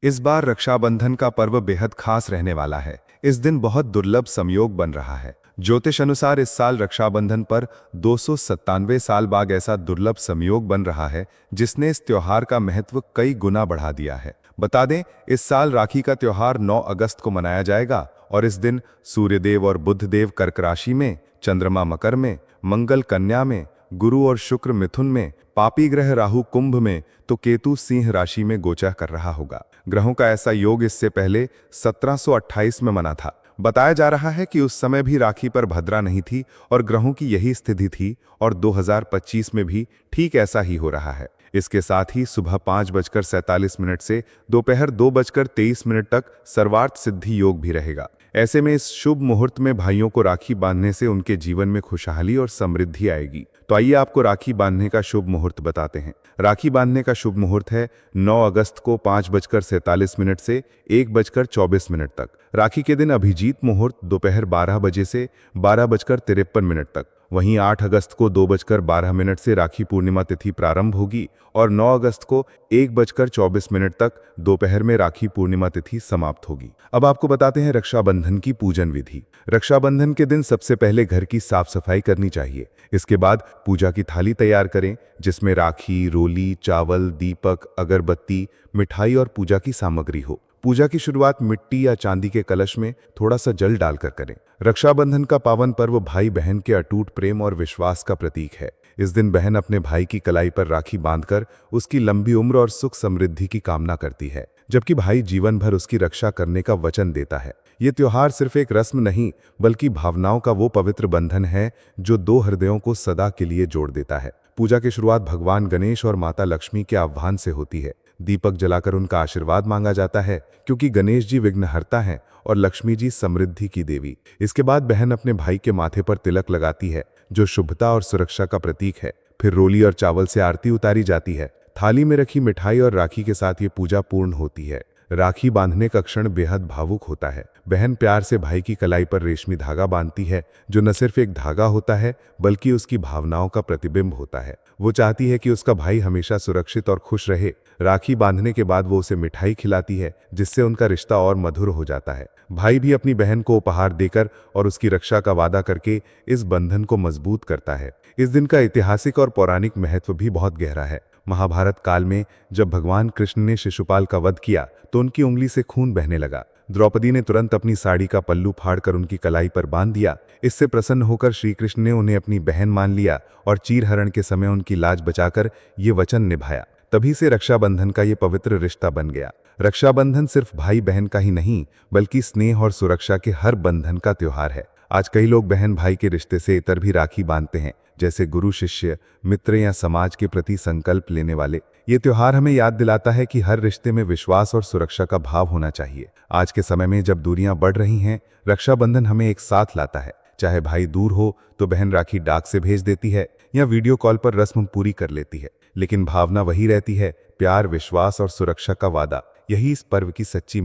इस बार रक्षाबंधन का पर्व बेहद खास रहने वाला है। इस दिन बहुत दुर्लभ संयोग बन रहा है। ज्योतिष अनुसार इस साल रक्षाबंधन पर 297 साल बाद ऐसा दुर्लभ संयोग बन रहा है जिसने इस त्योहार का महत्व कई गुना बढ़ा दिया है। बता दें, इस साल राखी का त्योहार 9 अगस्त को मनाया जाएगा और इस दिन सूर्यदेव और बुधदेव कर्क राशि में, चंद्रमा मकर में, मंगल कन्या में, गुरु और शुक्र मिथुन में, पापी ग्रह राहु कुंभ में तो केतु सिंह राशि में गोचर कर रहा होगा। ग्रहों का ऐसा योग इससे पहले 1728 में बना था। बताया जा रहा है कि उस समय भी राखी पर भद्रा नहीं थी और ग्रहों की यही स्थिति थी और 2025 में भी ठीक ऐसा ही हो रहा है। इसके साथ ही सुबह 5:47 से दोपहर 2:23 तक सर्वार्थ सिद्धि योग भी रहेगा। ऐसे में इस शुभ मुहूर्त में भाइयों को राखी बांधने से उनके जीवन में खुशहाली और समृद्धि आएगी। तो आइए आपको राखी बांधने का शुभ मुहूर्त बताते हैं। राखी बांधने का शुभ मुहूर्त है 9 अगस्त को 5:47 से 1:24 तक। राखी के दिन अभिजीत मुहूर्त दोपहर 12 बजे से 12:53 तक। वहीं 8 अगस्त को 2:12 से राखी पूर्णिमा तिथि प्रारंभ होगी और 9 अगस्त को 1:24 तक दोपहर में राखी पूर्णिमा तिथि समाप्त होगी। अब आपको बताते हैं रक्षाबंधन की पूजन विधि। रक्षाबंधन के दिन सबसे पहले घर की साफ सफाई करनी चाहिए। इसके बाद पूजा की थाली तैयार करें जिसमें राखी, रोली, चावल, दीपक, अगरबत्ती, मिठाई और पूजा की सामग्री हो। पूजा की शुरुआत मिट्टी या चांदी के कलश में थोड़ा सा जल डालकर करें। रक्षाबंधन का पावन पर्व भाई बहन के अटूट प्रेम और विश्वास का प्रतीक है। इस दिन बहन अपने भाई की कलाई पर राखी बांधकर उसकी लंबी उम्र और सुख समृद्धि की कामना करती है, जबकि भाई जीवन भर उसकी रक्षा करने का वचन देता है। ये त्योहार सिर्फ एक रस्म नहीं बल्कि भावनाओं का वो पवित्र बंधन है जो दो हृदयों को सदा के लिए जोड़ देता है। पूजा की शुरुआत भगवान गणेश और माता लक्ष्मी के आह्वान से होती है। दीपक जलाकर उनका आशीर्वाद मांगा जाता है क्योंकि गणेश जी विघ्नहर्ता हैं और लक्ष्मी जी समृद्धि की देवी। इसके बाद बहन अपने भाई के माथे पर तिलक लगाती है जो शुभता और सुरक्षा का प्रतीक है। फिर रोली और चावल से आरती उतारी जाती है। थाली में रखी मिठाई और राखी के साथ ये पूजा पूर्ण होती है। राखी बांधने का क्षण बेहद भावुक होता है। बहन प्यार से भाई की कलाई पर रेशमी धागा बांधती है जो न सिर्फ एक धागा होता है बल्कि उसकी भावनाओं का प्रतिबिंब होता है। वो चाहती है कि उसका भाई हमेशा सुरक्षित और खुश रहे। राखी बांधने के बाद वो उसे मिठाई खिलाती है जिससे उनका रिश्ता और मधुर हो जाता है। भाई भी अपनी बहन को उपहार देकर और उसकी रक्षा का वादा करके इस बंधन को मजबूत करता है। इस दिन का ऐतिहासिक और पौराणिक महत्व भी बहुत गहरा है। महाभारत काल में जब भगवान कृष्ण ने शिशुपाल का वध किया तो उनकी उंगली से खून बहने लगा। द्रौपदी ने तुरंत अपनी साड़ी का पल्लू फाड़कर उनकी कलाई पर बांध दिया। इससे प्रसन्न होकर श्री कृष्ण ने उन्हें अपनी बहन मान लिया और चीरहरण के समय उनकी लाज बचाकर ये वचन निभाया। तभी से रक्षाबंधन का ये पवित्र रिश्ता बन गया। रक्षाबंधन सिर्फ भाई बहन का ही नहीं बल्कि स्नेह और सुरक्षा के हर बंधन का त्योहार है। आज कई लोग बहन भाई के रिश्ते से इतर भी राखी बांधते हैं, जैसे गुरु शिष्य, मित्र या समाज के प्रति संकल्प लेने वाले। ये त्योहार हमें याद दिलाता है कि हर रिश्ते में विश्वास और सुरक्षा का भाव होना चाहिए। आज के समय में जब दूरियां बढ़ रही हैं, रक्षाबंधन हमें एक साथ लाता है। चाहे भाई दूर हो तो बहन राखी डाक से भेज देती है या वीडियो कॉल पर रस्म पूरी कर लेती है, लेकिन भावना वही रहती है, प्यार, विश्वास और सुरक्षा का वादा। यही इस पर्व की सच्ची